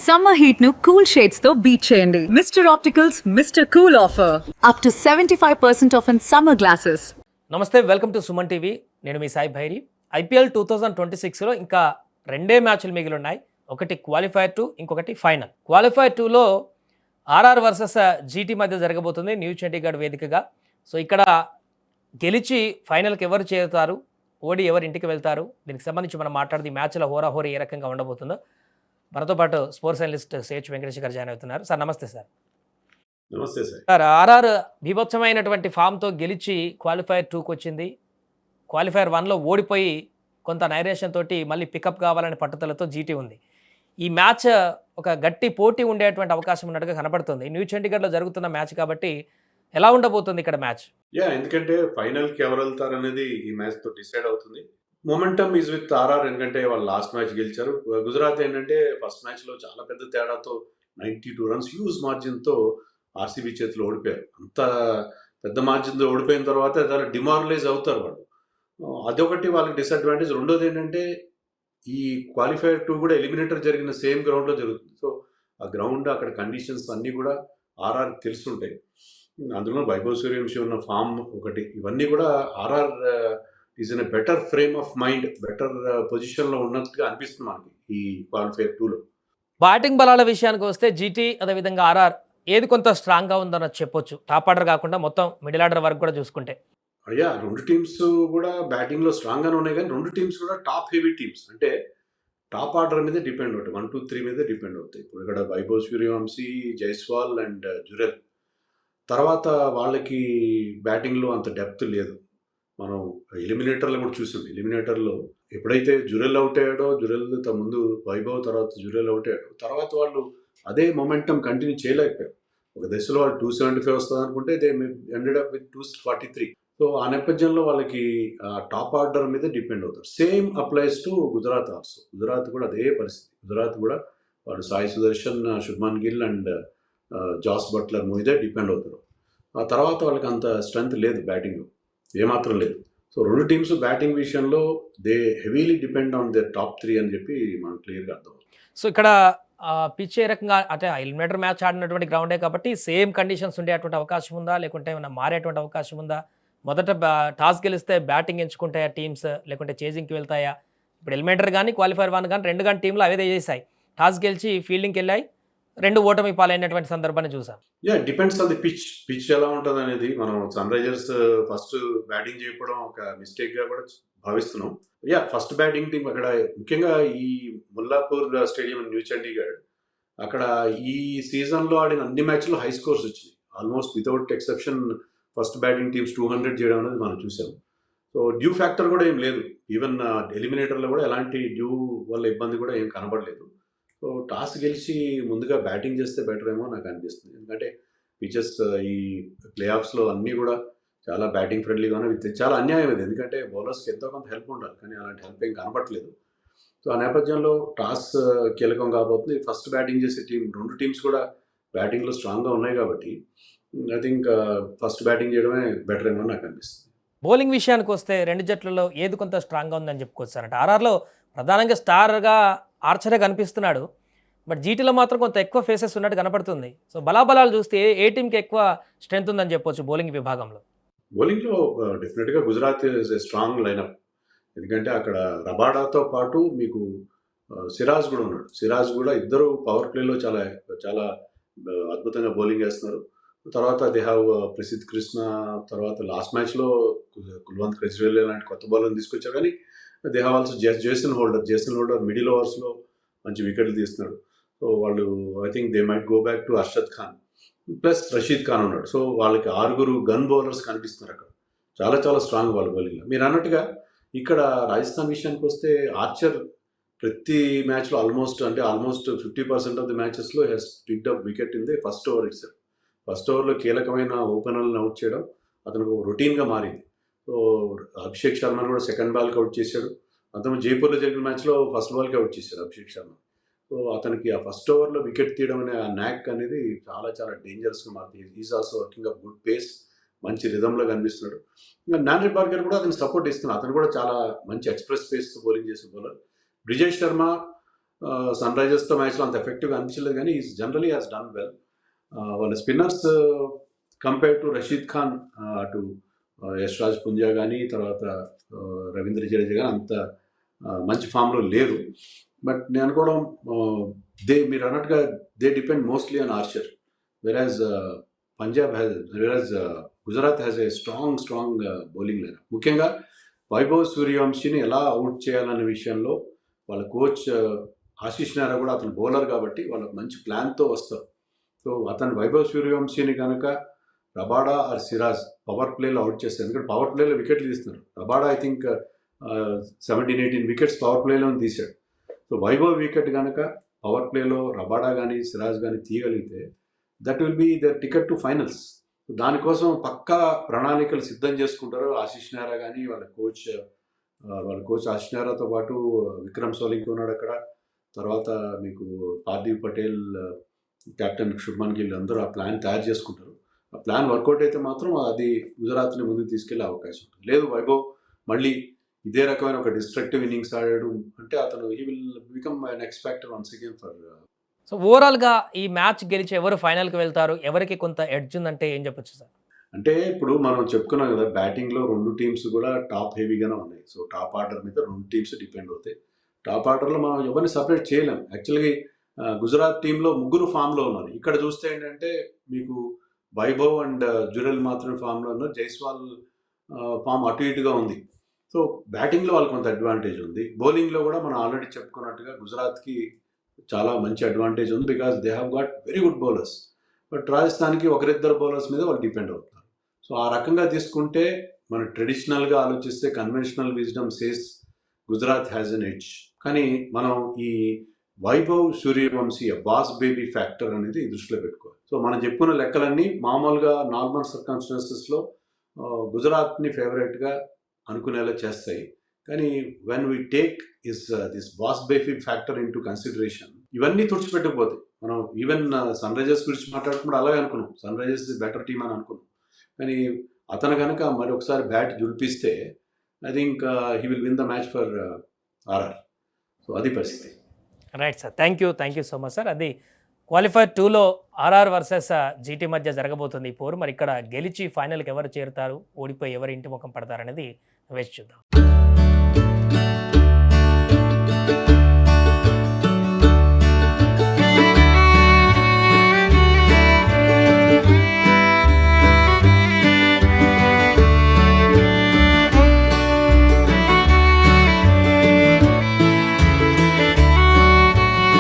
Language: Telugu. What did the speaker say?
Summer heat nu cool shades తో beat చేయండి. Mr. Opticals Mr. Cool offer. Up to 75% off in summer glasses. నమస్తే, వెల్కమ్ టు సుమన్ టీవీ. నేను మీ సాయి భైరి. ఐపీఎల్ 2026లో ఇంకా రెండే మ్యాచ్లు మిగిలి ఉన్నాయి. ఒకటి క్వాలిఫైర్ 2, ఇంకొకటి ఫైనల్. క్వాలిఫైర్ 2లో ఆర్ఆర్ వర్సెస్ జీటీ మధ్య జరగబోతుంది న్యూ చండీగఢ్ వేదికగా. సో ఇక్కడ గెలిచి ఫైనల్కి ఎవరు చేరుతారు, ఓడి ఎవరు ఇంటికి వెళ్తారు, దీనికి సంబంధించి మనం మాట్లాడేది మ్యాచ్ల హోరాహోరీ ఏ రకంగా ఉండబోతుందో. మనతో పాటు స్పోర్ట్స్ అనలిస్ట్ సిహెచ్ వెంకటేష్ గారు జాయిన్ అవుతున్నారు. సార్ నమస్తే. సార్ నమస్తే సార్. సార్, ఆర్ఆర్ బీభత్సమైనటువంటి ఫామ్తో గెలిచి క్వాలిఫైర్ 2కి వచ్చింది. క్వాలిఫైర్ 1లో ఓడిపోయి కొంత నైరేషన్ తోటి మళ్ళీ పికప్ కావాలనే పట్టుదలతో జీటీ ఉంది. ఈ మ్యాచ్ ఒక గట్టి పోటీ ఉండేటువంటి అవకాశం ఉన్నట్టుగా కనపడుతుంది. న్యూ చండీగఢ్లో జరుగుతున్న మ్యాచ్ కాబట్టి ఎలా ఉండబోతుంది ఇక్కడ మ్యాచ్? ఎందుకంటే ఫైనల్కి ఎవరు వెళ్తారు అనేది ఈ మ్యాచ్ తో డిసైడ్ అవుతుంది. మొమెంటమ్ ఈజ్ విత్ ఆర్ఆర్, ఎందుకంటే వాళ్ళు లాస్ట్ మ్యాచ్ గెలిచారు. గుజరాత్ ఏంటంటే ఫస్ట్ మ్యాచ్ లో చాలా పెద్ద తేడాతో 92 రన్స్ హ్యూజ్ మార్జిన్ తో ఆర్సీబీ చేతిలో ఓడిపోయారు. అంత పెద్ద మార్జిన్ తో ఓడిపోయిన తర్వాత చాలా డిమారలైజ్ అవుతారు వాళ్ళు. అదొకటి వాళ్ళకి డిసడ్వాంటేజ్. రెండోది ఏంటంటే ఈ క్వాలిఫైర్ 2 కూడా ఎలిమినేటర్ జరిగిన సేమ్ గ్రౌండ్ లో జరుగుతుంది. సో ఆ గ్రౌండ్, అక్కడ కండిషన్స్ అన్ని కూడా ఆర్ఆర్ తెలుసుంటాయి. అందులో వైభవ్ సూర్యవంశీ ఉన్న ఫామ్ ఒకటి, ఇవన్నీ కూడా RR is in better frame of mind, better పొజిషన్లో ఉన్నట్టుగా అనిపిస్తుంది మనకి ఈ క్వాలిఫైర్ 2లో. బ్యాటింగ్ బలాల విషయానికి వస్తే జీటీ అదేవిధంగా ఆర్ఆర్ ఏది కొంత స్ట్రాంగ్గా ఉందని చెప్పొచ్చు, టాప్ ఆర్డర్ కాకుండా మొత్తం మిడిల్ ఆర్డర్ వరకు కూడా చూసుకుంటే. అయ్యా, రెండు టీమ్స్ కూడా బ్యాటింగ్లో స్ట్రాంగ్గానే ఉన్నాయి, కానీ రెండు టీమ్స్ కూడా టాప్ హెవీ టీమ్స్. అంటే టాప్ ఆర్డర్ మీద డిపెండ్ అవుతాయి, 1, 2, 3 మీద డిపెండ్ అవుతాయి. ఇప్పుడు ఇక్కడ వైభవ్ సూర్యవంశీ, జైస్వాల్ అండ్ జురెల్. తర్వాత వాళ్ళకి బ్యాటింగ్లో అంత డెప్త్ లేదు. మనం ఎలిమినేటర్లో కూడా చూసాం. ఎలిమినేటర్లో ఎప్పుడైతే జురెల్ అవుట్ అయ్యాడో, జురెల్ ముందు వైభవ్, తర్వాత జురెల్ అవుట్ అయ్యాడు, తర్వాత వాళ్ళు అదే మొమెంటం కంటిన్యూ చేయలేకపోయారు. ఒక దశలో వాళ్ళు 275 వస్తుంది అనుకుంటే they ended up with 243. So ఆ నేపథ్యంలో వాళ్ళకి టాప్ ఆర్డర్ మీద డిపెండ్ అవుతారు. Same applies to Gujarat also. Gujarat కూడా అదే పరిస్థితి. గుజరాత్ కూడా వాళ్ళు Sai Sudharsan, Shubman Gill and Jos Buttler మీదే డిపెండ్ అవుతారు. ఆ తర్వాత వాళ్ళకి అంత స్ట్రెంగ్త్ లేదు బ్యాటింగ్లో, ఏమాత్రం లేదు. సో రెండు టీమ్స్ బ్యాటింగ్ విషయంలో they heavily depend on they top 3 అని చెప్పి మనకు క్లియర్గా అర్థం. సో ఇక్కడ పిచ్ ఏ రకంగా, అంటే ఎలిమినేటర్ మ్యాచ్ ఆడినటువంటి గ్రౌండే కాబట్టి సేమ్ కండిషన్స్ ఉండేటువంటి అవకాశం ఉందా, లేకుంటే ఏమైనా మారేటువంటి అవకాశం ఉందా? మొదట టాస్ గెలిస్తే బ్యాటింగ్ ఎంచుకుంటాయా టీమ్స్, లేకుంటే చేజింగ్కి వెళ్తాయా? ఇప్పుడు ఎలిమినేటర్ కానీ క్వాలిఫైర్ 1 కానీ రెండు కానీ టీంలు అవే చేశాయి. టాస్ గెలిచి ఫీల్డింగ్కి వెళ్ళాయి, 2 ఓటమి పాలైనటువంటి సందర్భాన్ని చూసాం. డిపెండ్స్ ఆన్ ది పిచ్ ఎలా ఉంటుంది అనేది. మనం సన్ రైజర్స్ ఫస్ట్ బ్యాటింగ్ చేయడం ఒక మిస్టేక్గా కూడా భావిస్తున్నాం. ఫస్ట్ బ్యాటింగ్ టీం అక్కడ ముఖ్యంగా ఈ ముల్లాపూర్ స్టేడియం న్యూ చండీగఢ్, అక్కడ ఈ సీజన్లో ఆడిన అన్ని మ్యాచ్లో హై స్కోర్స్ వచ్చినాయి. Almost without exception first batting teams 200 చేయడం అనేది మనం చూసాం. సో డ్యూ ఫ్యాక్టర్ కూడా ఏం లేదు. ఈవెన్ ఎలిమినేటర్లో కూడా ఎలాంటి డ్యూ వల్ల ఇబ్బంది కూడా ఏం కనబడలేదు. సో టాస్ గెలిచి ముందుగా బ్యాటింగ్ చేస్తే బెటర్ ఏమో నాకు అనిపిస్తుంది. ఎందుకంటే పిచెస్ ఈ ప్లే ఆఫ్స్లో అన్నీ కూడా చాలా బ్యాటింగ్ ఫ్రెండ్లీగానే, చాలా అన్యాయం ఇది. ఎందుకంటే బౌలర్స్కి ఎంతో కొంత హెల్ప్ ఉండాలి, కానీ అలాంటి హెల్ప్ ఏం కనపట్లేదు. సో ఆ నేపథ్యంలో టాస్ కీలకం కాబోతుంది. ఫస్ట్ బ్యాటింగ్ చేసే టీం, రెండు టీమ్స్ కూడా బ్యాటింగ్లో స్ట్రాంగ్గా ఉన్నాయి కాబట్టి ఐ థింక్ ఫస్ట్ బ్యాటింగ్ చేయడమే బెటర్ ఏమో నాకు అనిపిస్తుంది. బౌలింగ్ విషయానికి వస్తే రెండు జట్లలో ఏది కొంత స్ట్రాంగ్గా ఉందని చెప్పుకోవచ్చు సార్. అంటే ఆర్ఆర్లో ప్రధానంగా స్టార్గా ఆర్చరే కనిపిస్తున్నాడు, బట్ జీటీలో మాత్రం కొంత ఎక్కువ ఫేసెస్ ఉన్నట్టు కనపడుతుంది. సో బలాబలాలు చూస్తే ఏ టీంకి ఎక్కువ స్ట్రెంత్ ఉందని చెప్పొచ్చు బౌలింగ్ విభాగంలో? బౌలింగ్లో డెఫినెట్గా Gujarat is a strong lineup. ఎందుకంటే అక్కడ రబాడాతో పాటు మీకు సిరాజ్ కూడా ఉన్నాడు. సిరాజ్ కూడా ఇద్దరు పవర్ ప్లేలో చాలా చాలా అద్భుతంగా బౌలింగ్ వేస్తున్నారు. తర్వాత దే హ్యావ్ ప్రసిద్ధ్ కృష్ణ, తర్వాత లాస్ట్ మ్యాచ్లో కుల్వంత్ క్రెజ్వేల్ లాంటి కొత్త బౌలర్ని తీసుకొచ్చారు. కానీ they have also Jason Holder middle ఓవర్స్లో మంచి వికెట్లు తీస్తున్నాడు. సో వాళ్ళు I think they might go back to Arshad Khan plus Rashid Khan ఉన్నాడు. సో వాళ్ళకి 6 గన్ బౌలర్స్ కనిపిస్తున్నారు అక్కడ. చాలా చాలా స్ట్రాంగ్ వాళ్ళు బౌలింగ్లో. మీరు అన్నట్టుగా ఇక్కడ రాజస్థాన్ విషయానికి వస్తే ఆర్చర్ ప్రతి మ్యాచ్లో ఆల్మోస్ట్ 50% ఆఫ్ ది మ్యాచెస్లో he's picked up wicket in the first over itself. First ఓవర్లో కీలకమైన ఓపెనర్లను అవుట్ చేయడం అతనికి ఒక రొటీన్గా మారింది. సో అభిషేక్ శర్మను కూడా సెకండ్ బాల్కి అవుట్ చేశాడు. అతను జైపూర్లో జరిగిన మ్యాచ్లో ఫస్ట్ బాల్కి అవుట్ చేశాడు అభిషేక్ శర్మ. సో అతనికి ఆ ఫస్ట్ ఓవర్లో వికెట్ తీయడం అనే ఆ న్యాక్ అనేది చాలా చాలా డేంజరస్గా మారుతుంది. Is also working up good pace, మంచి రిథంలో కనిపిస్తున్నాడు. ఇంకా నాన్రీ పార్కర్ కూడా అతను సపోర్ట్ ఇస్తున్నాడు. అతను కూడా చాలా మంచి ఎక్స్ప్రెస్ పేస్తో బౌలింగ్ చేసే బౌలర్. బ్రిజేష్ శర్మ సన్ రైజర్స్తో మ్యాచ్లో అంత ఎఫెక్టివ్గా అనిపించలేదు, కానీ is generally has done well. వాళ్ళ spinners compare to Rashid Khan, అటు యశ్రాజ్ పుంజా కానీ తర్వాత రవీంద్ర జడేజా కానీ అంత మంచి ఫామ్లో లేరు. బట్ నేను అనుకోవడం మీరు అన్నట్టుగా they depend mostly on Archer, whereas Gujarat has a strong bowling lineup. ముఖ్యంగా వైభవ్ సూర్యవంశీని ఎలా అవుట్ చేయాలనే విషయంలో వాళ్ళ కోచ్ ఆశీష్ నెహ్రా కూడా అతను బౌలర్ కాబట్టి వాళ్ళకి మంచి ప్లాన్తో వస్తారు. సో అతను వైభవ్ సూర్యవంశీని కనుక రబాడా ఆర్ సిరాజ్ పవర్ ప్లేలో అవుట్ చేస్తారు, ఎందుకంటే పవర్ ప్లేలో వికెట్లు తీస్తున్నారు. Rabada I think 17-18 wickets power ప్లేలో తీశాడు. సో వైభవ్ వికెట్ కనుక పవర్ ప్లేలో రబాడా కానీ సిరాజ్ కానీ తీయగలిగితే that will be their ticket to finals. దానికోసం పక్కా ప్రణాళికలు సిద్ధం చేసుకుంటారు ఆశీష్ నెహ్రా కానీ వాళ్ళ కోచ్ ఆశీష్ నెహ్రాతో పాటు విక్రమ్ సోలంకి ఉన్నాడు అక్కడ. తర్వాత మీకు పార్థివ్ పటేల్, కెప్టెన్ శుభ్మన్ గిల్ అందరూ ఆ ప్లాన్ తయారు చేసుకుంటారు. ఆ ప్లాన్ వర్కౌట్ అయితే మాత్రం అది గుజరాత్ని ముందుకు తీసుకెళ్లే అవకాశం ఉంటుంది. లేదు వైభవ్ మళ్ళీ ఇదే రకమైన ఒక డిస్ట్రక్టివ్ ఇన్నింగ్స్ ఆడాడు అంటే అతను he will become an ex factor once again for. So ఓవరాల్గా ఈ మ్యాచ్ గెలిచి ఎవరు ఫైనల్కి వెళ్తారు, ఎవరికి కొంత ఎడ్జ్ ఉందంటే ఏం చెప్పొచ్చు సార్? అంటే ఇప్పుడు మనం చెప్పుకున్నాం కదా, బ్యాటింగ్లో రెండు టీమ్స్ కూడా టాప్ హెవీగానే ఉన్నాయి. సో టాప్ ఆర్డర్ మీద రెండు టీమ్స్ డిపెండ్ అవుతాయి. టాప్ ఆర్డర్లో మనం ఎవరిని సపరేట్ చేయలేం. యాక్చువల్గా గుజరాత్ టీంలో ముగ్గురు ఫామ్లో ఉన్నారు. ఇక్కడ చూస్తే ఏంటంటే మీకు వైభవ్ అండ్ జురెల్ మాత్రమే ఫామ్లో ఉన్నారు. జైస్వాల్ ఫామ్ అటు ఇటుగా ఉంది. సో బ్యాటింగ్లో వాళ్ళకి కొంత అడ్వాంటేజ్ ఉంది. బౌలింగ్లో కూడా మనం ఆల్రెడీ చెప్పుకున్నట్టుగా గుజరాత్కి చాలా మంచి అడ్వాంటేజ్ ఉంది, because they have got very good bowlers. But రాజస్థాన్కి ఒకరిద్దరు బౌలర్స్ మీద వాళ్ళు డిపెండ్ అవుతున్నారు. సో ఆ రకంగా తీసుకుంటే మనం ట్రెడిషనల్గా ఆలోచిస్తే conventional wisdom says Gujarat has N edge. కానీ మనం ఈ Vaibhav Suryavanshi boss baby factor అనేది దృష్టిలో పెట్టుకోవాలి. సో మనం చెప్పుకున్న లెక్కలన్నీ మామూలుగా నార్మల్ సర్కమ్స్టాన్సెస్లో గుజరాత్ని ఫేవరెట్గా అనుకునేలా చేస్తాయి. కానీ when we take this boss baby factor in to consideration ఇవన్నీ తుడిచిపెట్టకపోతాయి. మనం ఈవెన్ సన్ రైజర్స్ గురించి మాట్లాడుకున్నప్పుడు అలాగే అనుకున్నాం, సన్ రైజర్స్ బెటర్ టీమ్ అని అనుకున్నాం. కానీ అతను కనుక మరి ఒకసారి బ్యాట్ జుడిపిస్తే I think he will win the match for RR. So అది పరిస్థితి. Right sir, thank you so much sir. అది క్వాలిఫైర్ 2లో ఆర్ఆర్ వర్సెస్ జీటీ మధ్య జరగబోతుంది ఈ పోరు. మరి ఇక్కడ గెలిచి ఫైనల్కి ఎవరు చేరుతారు, ఓడిపోయి ఎవరి ఇంటి ముఖం పడతారనేది వేచి చూద్దాం.